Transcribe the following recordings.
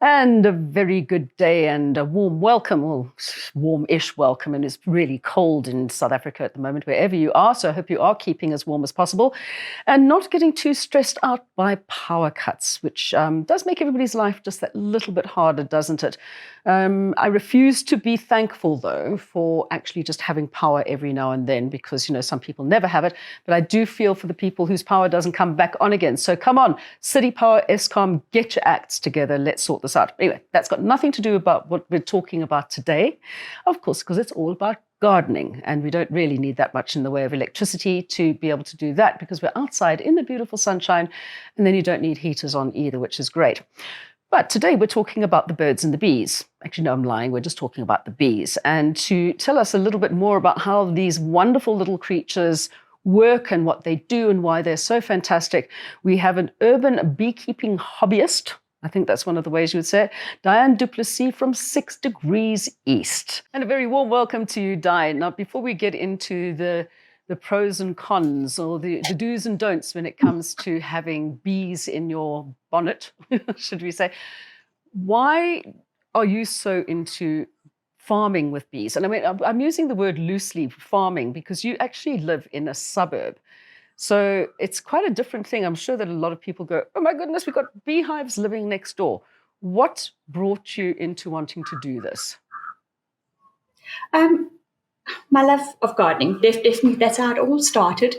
And a very good day and a warm welcome, well, warm-ish welcome, and it's really cold in South Africa at the moment, wherever you are. So I hope you are keeping as warm as possible and not getting too stressed out by power cuts, which does make everybody's life just that little bit harder, doesn't it? I refuse to be thankful, though, for actually just having power every now and then, because, some people never have it. But I do feel for the people whose power doesn't come back on again. So come on, City Power, Eskom, get your acts together. Let's sort this out. Anyway, that's got nothing to do about what we're talking about today, of course, because it's all about gardening, and we don't really need that much in the way of electricity to be able to do that, because we're outside in the beautiful sunshine, and then you don't need heaters on either, which is great. But today we're talking about the birds and the bees. Actually, no, I'm lying. We're just talking about the bees. And to tell us a little bit more about how these wonderful little creatures work and what they do and why they're so fantastic, we have an urban beekeeping hobbyist. I think that's one of the ways you would say it. Diane du Plessis from 6 Degrees East. And a very warm welcome to you, Diane. Now, before we get into the pros and cons, or the do's and don'ts when it comes to having bees in your bonnet, should we say, why are you so into farming with bees? And I mean, I'm using the word loosely, farming, because you actually live in a suburb. So it's quite a different thing. I'm sure that a lot of people go, oh my goodness, we've got beehives living next door. What brought you into wanting to do this? My love of gardening, definitely that's how it all started.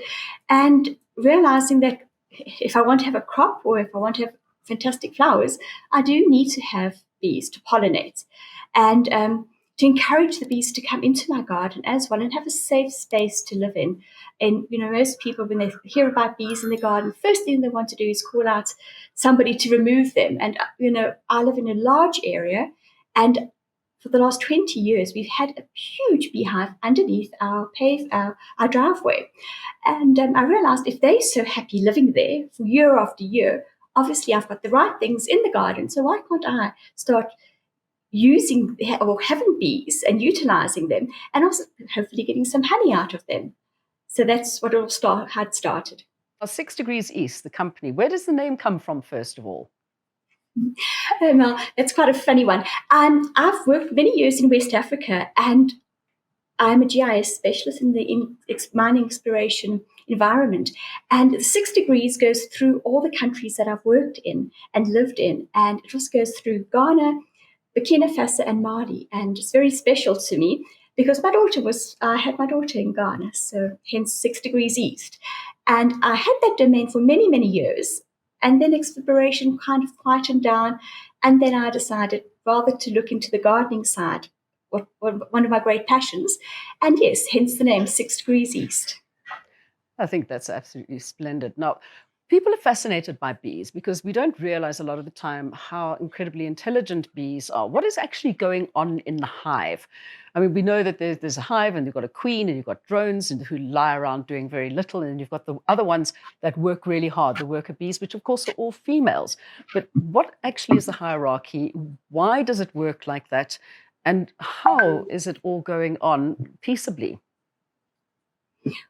And realizing that if I want to have a crop or if I want to have fantastic flowers, I do need to have bees to pollinate and to encourage the bees to come into my garden as well and have a safe space to live in. And, most people, when they hear about bees in the garden, first thing they want to do is call out somebody to remove them. And, I live in a large area, and for the last 20 years, we've had a huge beehive underneath our driveway. And I realized if they're so happy living there for year after year, obviously I've got the right things in the garden. So why can't I start using or having bees and utilizing them and also hopefully getting some honey out of them? So that's what had started. 6 Degrees East, the company. Where does the name come from, first of all? Well, it's quite a funny one. I've worked many years in West Africa, and I'm a GIS specialist in the mining exploration environment. And the 6 degrees goes through all the countries that I've worked in and lived in. And it just goes through Ghana, Burkina Faso, and Mali. And it's very special to me because I had my daughter in Ghana, so hence 6 degrees east. And I had that domain for many, many years. And then exploration kind of quietened down. And then I decided rather to look into the gardening side, one of my great passions. And yes, hence the name 6 Degrees East. I think that's absolutely splendid. Now, people are fascinated by bees because we don't realize a lot of the time how incredibly intelligent bees are. What is actually going on in the hive? I mean, we know that there's a hive and you've got a queen and you've got drones who lie around doing very little. And you've got the other ones that work really hard, the worker bees, which of course are all females. But what actually is the hierarchy? Why does it work like that? And how is it all going on peaceably?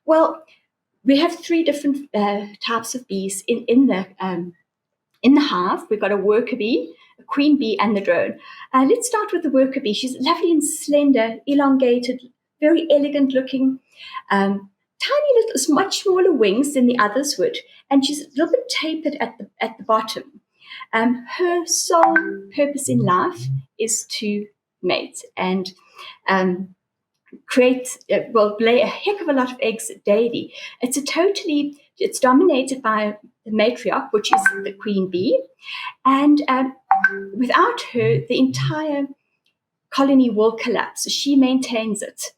Well, we have 3 different types of bees in the hive. We've got a worker bee, a queen bee, and the drone. Let's start with the worker bee. She's lovely and slender, elongated, very elegant looking, tiny little, much smaller wings than the others would, and she's a little bit tapered at the bottom. Her sole purpose in life is to mate and lay a heck of a lot of eggs daily. It's dominated by the matriarch, which is the queen bee, and without her, the entire colony will collapse. So she maintains it.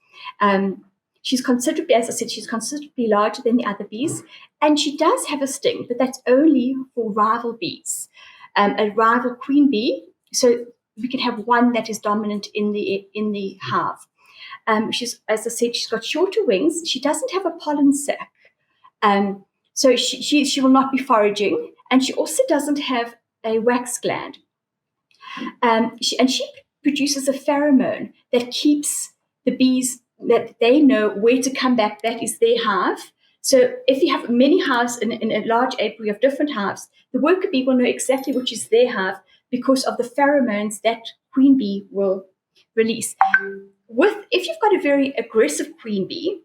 She's considerably, as I said, she's considerably larger than the other bees, and she does have a sting, but that's only for rival bees, a rival queen bee. So we can have one that is dominant in the hive. As I said, she's got shorter wings. She doesn't have a pollen sac, so she will not be foraging, and she also doesn't have a wax gland. She produces a pheromone that keeps the bees, that they know where to come back. That is their hive. So if you have many hives in a large apiary of different hives, the worker bee will know exactly which is their hive because of the pheromones that queen bee will release. If you've got a very aggressive queen bee,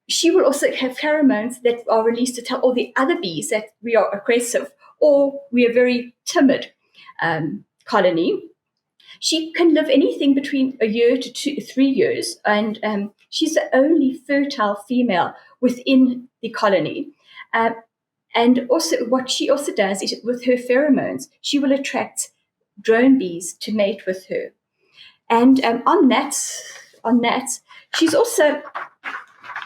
she will also have pheromones that are released to tell all the other bees that we are aggressive or we are very timid colony. She can live anything between a year to 3 years, and she's the only fertile female within the colony. And also, what she also does is with her pheromones, she will attract drone bees to mate with her. And on that, she's also,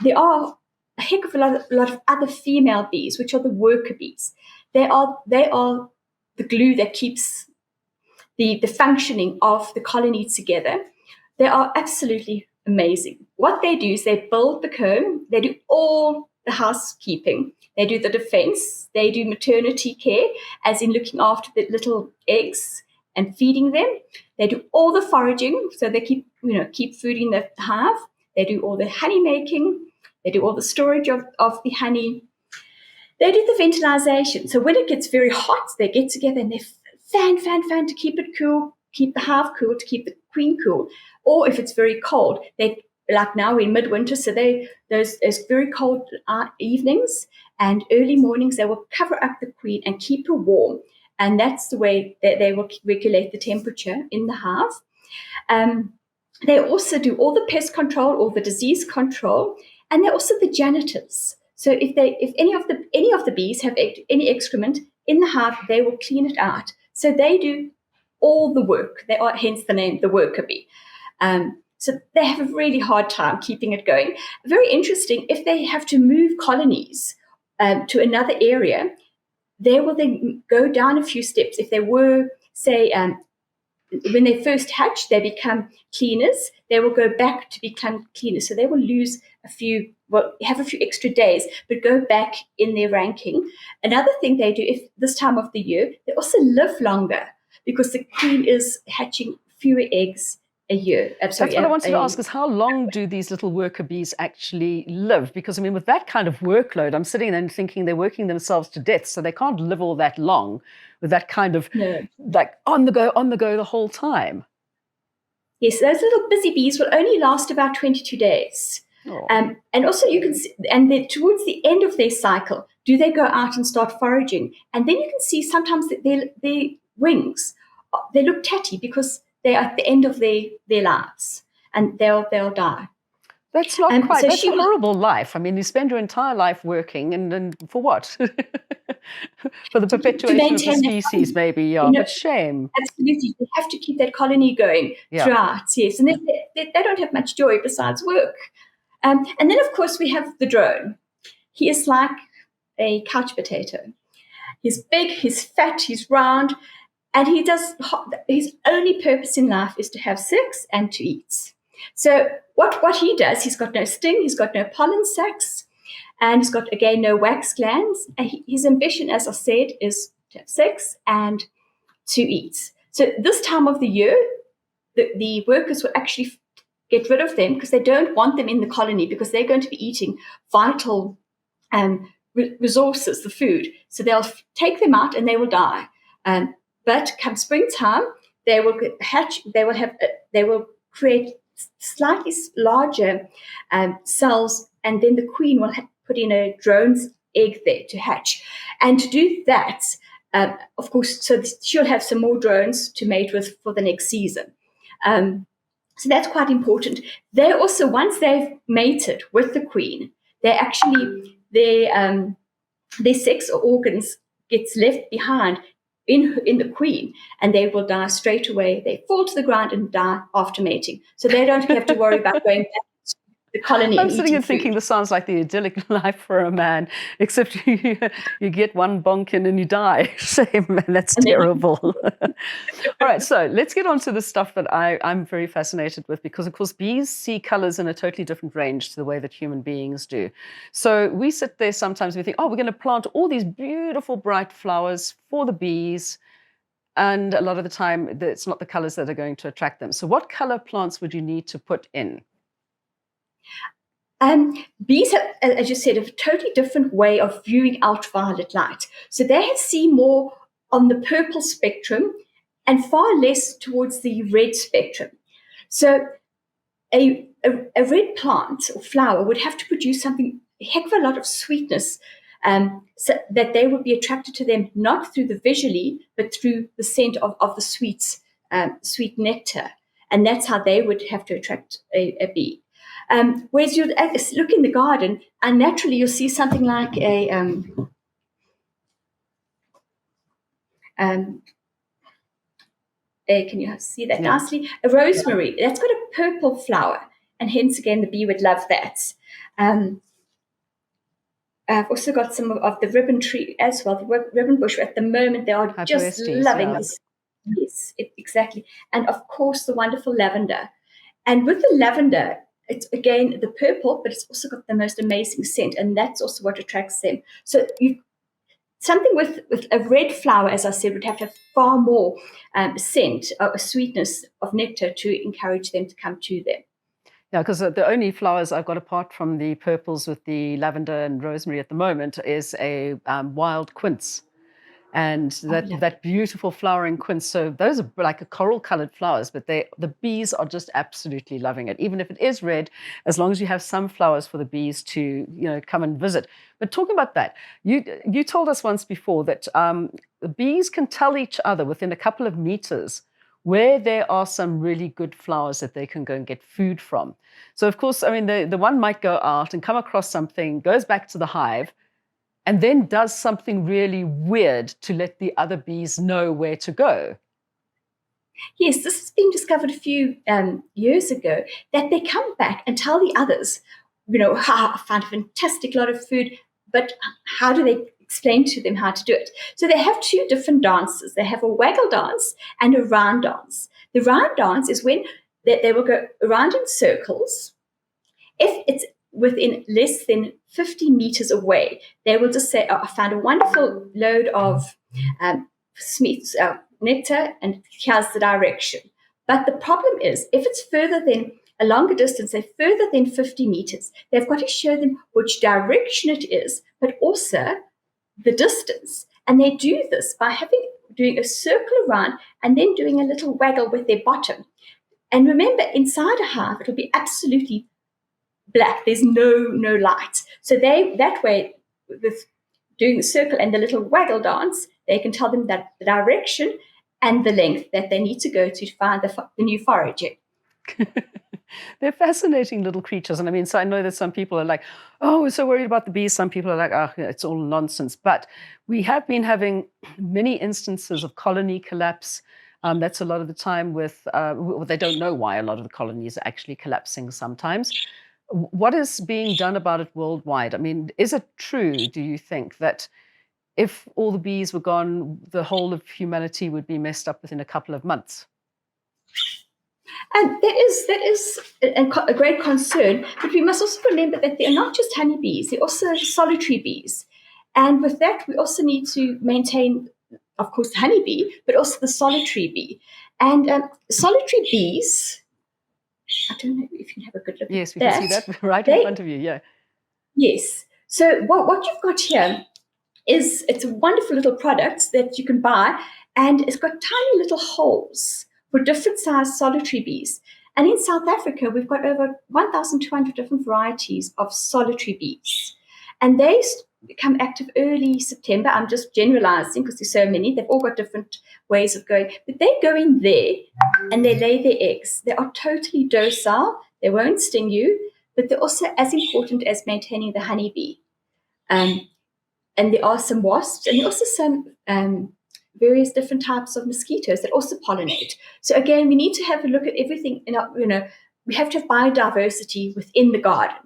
there are a heck of a lot of other female bees, which are the worker bees. They are the glue that keeps the functioning of the colony together. They are absolutely amazing. What they do is they build the comb, they do all the housekeeping, they do the defense, they do maternity care, as in looking after the little eggs and feeding them. They do all the foraging, so they keep food in the hive. They do all the honey making. They do all the storage of the honey. They do the ventilization. So when it gets very hot, they get together and they fan to keep it cool, keep the hive cool, to keep the queen cool. Or if it's very cold, they, like now we're in midwinter, so those very cold evenings and early mornings, they will cover up the queen and keep her warm. And that's the way that they will regulate the temperature in the hive. They also do all the pest control, all the disease control, and they're also the janitors. So if any of the bees have any excrement in the hive, they will clean it out. So they do all the work. They are, hence the name, the worker bee. So they have a really hard time keeping it going. Very interesting, if they have to move colonies to another area, they will then go down a few steps. If they were, say, when they first hatch, they become cleaners. They will go back to become cleaners. So they will lose have a few extra days, but go back in their ranking. Another thing they do, if this time of the year, they also live longer because the queen is hatching fewer eggs a year. That's what I wanted to ask, is how long do these little worker bees actually live? Because, I mean, with that kind of workload, I'm sitting there and thinking they're working themselves to death, so they can't live all that long with that kind of, like, on the go the whole time. Yes, those little busy bees will only last about 22 days. Oh. And also you can see, and towards the end of their cycle, do they go out and start foraging? And then you can see sometimes that their wings, they look tatty because they're at the end of their lives, and they'll die. That's not quite. So that's a horrible life. I mean, you spend your entire life working, and for what? For the perpetuation of the species, maybe. Yeah, but shame. Absolutely, you have to keep that colony going throughout. Yes, and they don't have much joy besides work. And then, of course, we have the drone. He is like a couch potato. He's big, he's fat, he's round. And his only purpose in life is to have sex and to eat. So what he does, he's got no sting, he's got no pollen sacs, and he's got, again, no wax glands. And his ambition, as I said, is to have sex and to eat. So this time of the year, the workers will actually get rid of them because they don't want them in the colony, because they're going to be eating vital resources, the food. So they'll take them out and they will die. But come springtime, they will hatch. They will create slightly larger cells, and then the queen will put in a drone's egg there to hatch. And to do that, of course, so she'll have some more drones to mate with for the next season. So that's quite important. They also, once they've mated with the queen, they actually their sex organs gets left behind in the queen, and they will die straight away. They fall to the ground and die after mating. So they don't have to worry about going back to the colony. I'm sitting and thinking this sounds like the idyllic life for a man, except you get one bonk in and you die. Shame, that's terrible. All right, so let's get on to the stuff that I'm very fascinated with, because, of course, bees see colors in a totally different range to the way that human beings do. So we sit there sometimes and we think, oh, we're going to plant all these beautiful, bright flowers for the bees. And a lot of the time, it's not the colors that are going to attract them. So what color plants would you need to put in? Bees have, as you said, a totally different way of viewing ultraviolet light. So they see more on the purple spectrum and far less towards the red spectrum. So a red plant or flower would have to produce something a heck of a lot of sweetness, so that they would be attracted to them, not through the visually, but through the scent of the sweet nectar. And that's how they would have to attract a bee. Whereas you look in the garden, and naturally you'll see something like can you see that nicely? A rosemary, that's got a purple flower, and hence again the bee would love that. I've also got some of the ribbon tree as well, the ribbon bush. At the moment, they are just loving this. Yes, exactly. And of course, the wonderful lavender. And with the lavender, it's again the purple, but it's also got the most amazing scent, and that's also what attracts them. So something with a red flower, as I said, would have to have far more scent, a sweetness of nectar to encourage them to come to them. Yeah, because the only flowers I've got apart from the purples with the lavender and rosemary at the moment is a wild quince. And that beautiful flowering quince. So those are like a coral-colored flowers, but the bees are just absolutely loving it. Even if it is red, as long as you have some flowers for the bees to come and visit. But talking about that, you told us once before that the bees can tell each other within a couple of meters where there are some really good flowers that they can go and get food from. So of course, I mean, the one might go out and come across something, goes back to the hive, and then does something really weird to let the other bees know where to go. Yes, this has been discovered a few years ago, that they come back and tell the others, I found a fantastic lot of food, but how do they explain to them how to do it? So they have two different dances. They have a waggle dance and a round dance. The round dance is when they will go around in circles. If it's within less than 50 meters away, they will just say, I found a wonderful load of nectar, and here's the direction. But the problem is, if it's further than a longer distance, say further than 50 meters, they've got to show them which direction it is, but also the distance. And they do this by doing a circle around and then doing a little waggle with their bottom. And remember, inside a hive, it'll be absolutely black. There's no light. So that way, with doing the circle and the little waggle dance, they can tell them that the direction and the length that they need to go to find the new foraging. They're fascinating little creatures. And I mean, so I know that some people are like, oh, we're so worried about the bees. Some people are like, oh, it's all nonsense. But we have been having many instances of colony collapse. That's a lot of the time they don't know why a lot of the colonies are actually collapsing sometimes. What is being done about it worldwide? I mean, is it true, do you think, that if all the bees were gone, the whole of humanity would be messed up within a couple of months? And that is a great concern, but we must also remember that they're not just honeybees, they're also solitary bees. And with that, we also need to maintain, of course, the honeybee, but also the solitary bee. And solitary bees, I don't know if you can have a good look yes, at that. Yes, we can see that right in front of you, yeah. Yes. So what you've got here is, it's a wonderful little product that you can buy, and it's got tiny little holes for different sized solitary bees. And in South Africa, we've got over 1,200 different varieties of solitary bees. And they become active early September. I'm just generalizing because there's so many. They've all got different ways of going. But they go in there and they lay their eggs. They are totally docile. They won't sting you, but they're also as important as maintaining the honeybee. And there are some wasps, and there are also some various different types of mosquitoes that also pollinate. So again, we need to have a look at everything. We have to have biodiversity within the garden,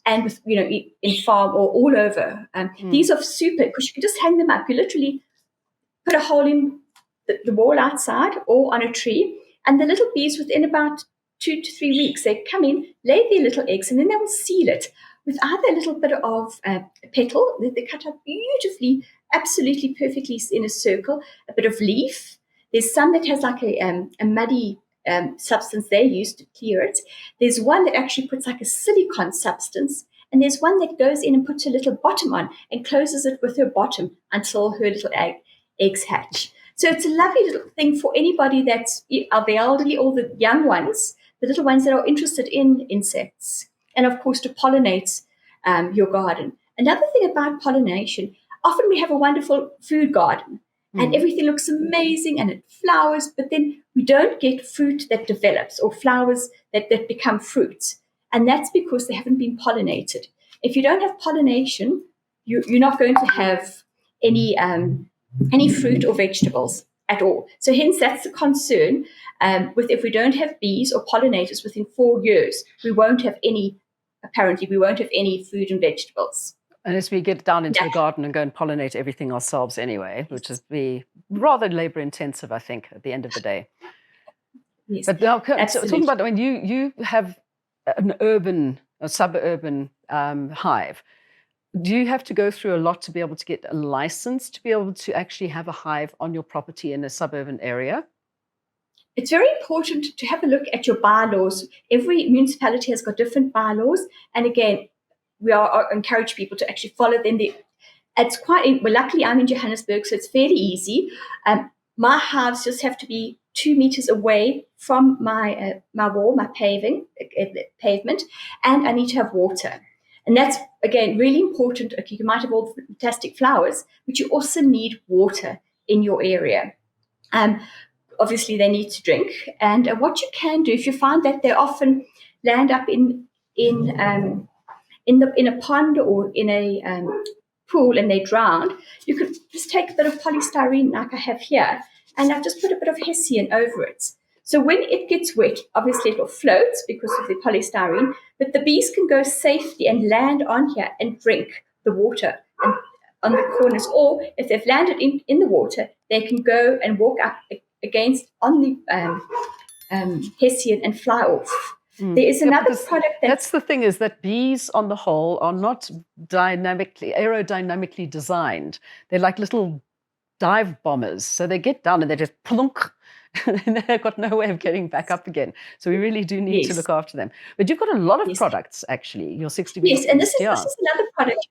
and in farm or all over. These are super, because you can just hang them up. You literally put a hole in the wall outside or on a tree, and the little bees, within about 2 to 3 weeks, they come in, lay their little eggs, and then they will seal it with either a little bit of petal that they cut up beautifully, absolutely perfectly in a circle, a bit of leaf. There's some that has like a muddy substance they use to clear it. There's one that actually puts like a silicone substance, and there's one that goes in and puts a little bottom on and closes it with her bottom until her little eggs hatch. So it's a lovely little thing for anybody that's the elderly or the young ones, the little ones that are interested in insects, and of course to pollinate your garden. Another thing about pollination, often we have a wonderful food garden and everything looks amazing and it flowers, but then we don't get fruit that develops or flowers that become fruits. And that's because they haven't been pollinated. If you don't have pollination, you're not going to have any fruit or vegetables at all. So hence that's the concern with if we don't have bees or pollinators within 4 years, we won't have any food and vegetables. Unless we get down into the garden and go and pollinate everything ourselves anyway, which is be rather labor intensive, I think, at the end of the day. Yes, but now, so talking about when you have a suburban hive, do you have to go through a lot to be able to get a license to be able to actually have a hive on your property in a suburban area? It's very important to have a look at your bylaws. Every municipality has got different bylaws, and again, we encourage people to actually follow them. It's well, luckily I'm in Johannesburg, so it's fairly easy. My hives just have to be 2 meters away from my wall, my pavement, and I need to have water. And that's, again, really important. Okay, you might have all the fantastic flowers, but you also need water in your area. Obviously, they need to drink. And what you can do, if you find that they often land up in a pond or in a pool and they drown, you could just take a bit of polystyrene like I have here, and I've just put a bit of hessian over it. So when it gets wet, obviously it will float because of the polystyrene, but the bees can go safely and land on here and drink the water and on the corners. Or if they've landed in the water, they can go and walk up against on the hessian and fly off. There is another product that's the thing, is that bees on the whole are not aerodynamically designed. They're like little dive bombers. So they get down and they just plunk and they've got no way of getting back up again. So we really do need to look after them. But you've got a lot of products, actually, your 60 bees. Yes, and this is another product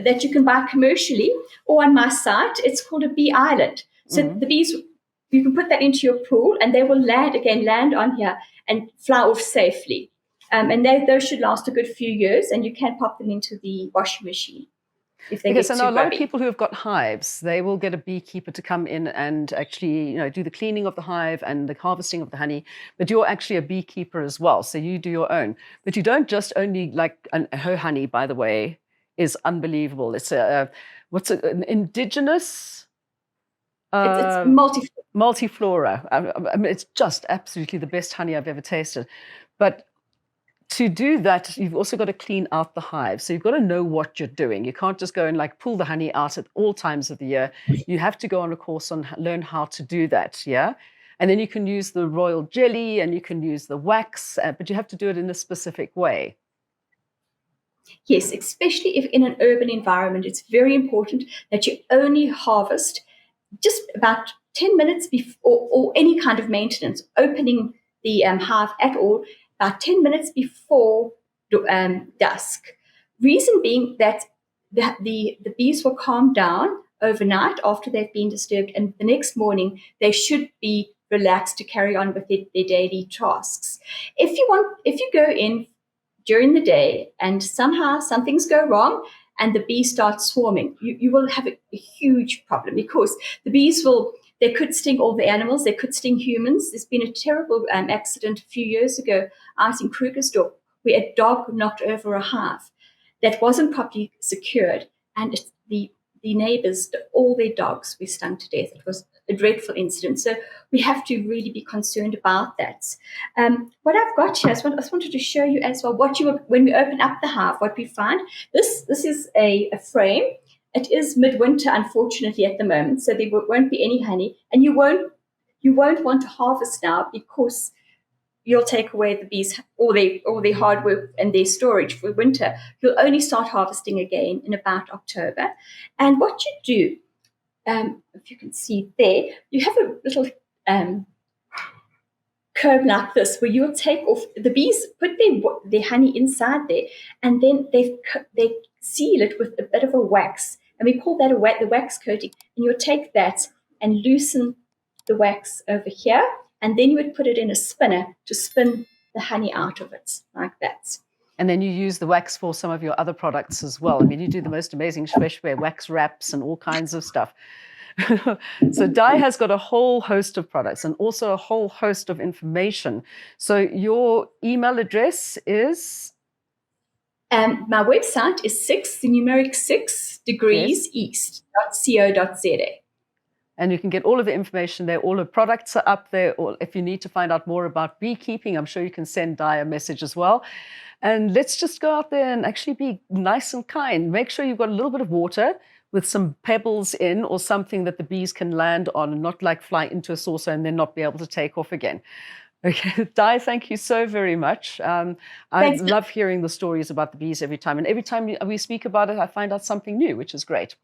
that you can buy commercially or on my site. It's called a bee island. So the bees, you can put that into your pool and they will land on here and fly off safely. And those should last a good few years, and you can pop them into the washing machine. Because I know a lot of people who have got hives, they will get a beekeeper to come in and actually, do the cleaning of the hive and the harvesting of the honey. But you're actually a beekeeper as well, so you do your own. But you don't just only her honey, by the way, is unbelievable. It's an indigenous. It's multiflora. I mean, it's just absolutely the best honey I've ever tasted. But to do that, you've also got to clean out the hive. So you've got to know what you're doing. You can't just go and pull the honey out at all times of the year. You have to go on a course on learn how to do that, yeah? And then you can use the royal jelly and you can use the wax, but you have to do it in a specific way. Yes, especially if in an urban environment, it's very important that you only harvest just about 10 minutes before, or any kind of maintenance, opening the hive at all, about 10 minutes before dusk. Reason being that the bees will calm down overnight after they've been disturbed, and the next morning they should be relaxed to carry on with their daily tasks. If you go in during the day and somehow some things go wrong and the bees start swarming, you will have a huge problem, because the bees they could sting all the animals, they could sting humans. There's been a terrible accident a few years ago out in Krugersdorp where a dog knocked over a hive that wasn't properly secured, and the neighbors, all their dogs were stung to death. It was a dreadful incident. So we have to really be concerned about that. What I've got here, I just wanted to show you as well when we open up the hive, what we find. This is a frame. It is midwinter, unfortunately, at the moment, so there won't be any honey, and you won't want to harvest now, because you'll take away the bees all their hard work and their storage for winter. You'll only start harvesting again in about October. And what you do, if you can see there, you have a little comb like this where you'll take off the bees, put their honey inside there, and then they seal it with a bit of a wax, and we call that the wax coating. And you'll take that and loosen the wax over here. And then you would put it in a spinner to spin the honey out of it, like that. And then you use the wax for some of your other products as well. I mean, you do the most amazing shweshwe wax wraps and all kinds of stuff. So Di has got a whole host of products and also a whole host of information. So your email address is? My website is 6, the numeric 6 degrees east.co.za. And you can get all of the information there. All the products are up there. Or if you need to find out more about beekeeping, I'm sure you can send Di a message as well. And let's just go out there and actually be nice and kind. Make sure you've got a little bit of water with some pebbles in or something that the bees can land on and not like fly into a saucer and then not be able to take off again. Okay, Di, thank you so very much. I love hearing the stories about the bees every time. And every time we speak about it, I find out something new, which is great.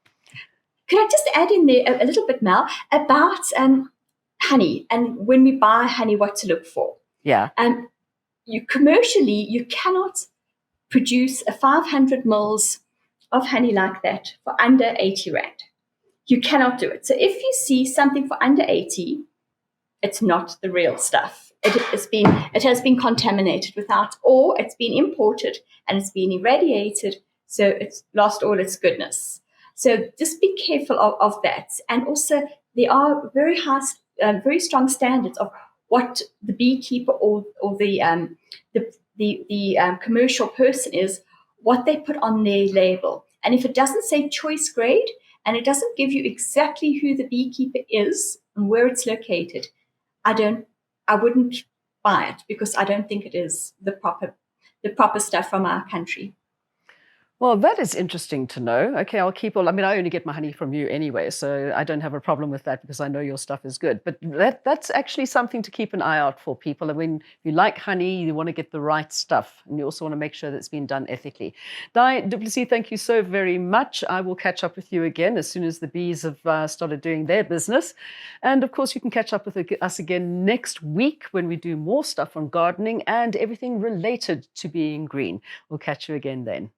Could I just add in there a little bit, Mel, about honey and when we buy honey, what to look for? Yeah. Commercially, you cannot produce a 500 mils of honey like that for under 80 Rand. You cannot do it. So if you see something for under 80, it's not the real stuff. It has been contaminated without, or it's been imported and it's been irradiated, so it's lost all its goodness. So just be careful of that. And also, there are very strong standards of what the beekeeper or the commercial person is, what they put on their label. And if it doesn't say choice grade and it doesn't give you exactly who the beekeeper is and where it's located, I wouldn't buy it, because I don't think it is the proper stuff from our country. Well, that is interesting to know. Okay, I'll keep all. I mean, I only get my honey from you anyway, so I don't have a problem with that because I know your stuff is good. But that's actually something to keep an eye out for, people. I mean, if you like honey, you want to get the right stuff, and you also want to make sure that it's been done ethically. Di du Plessis, thank you so very much. I will catch up with you again as soon as the bees have started doing their business. And of course, you can catch up with us again next week when we do more stuff on gardening and everything related to being green. We'll catch you again then.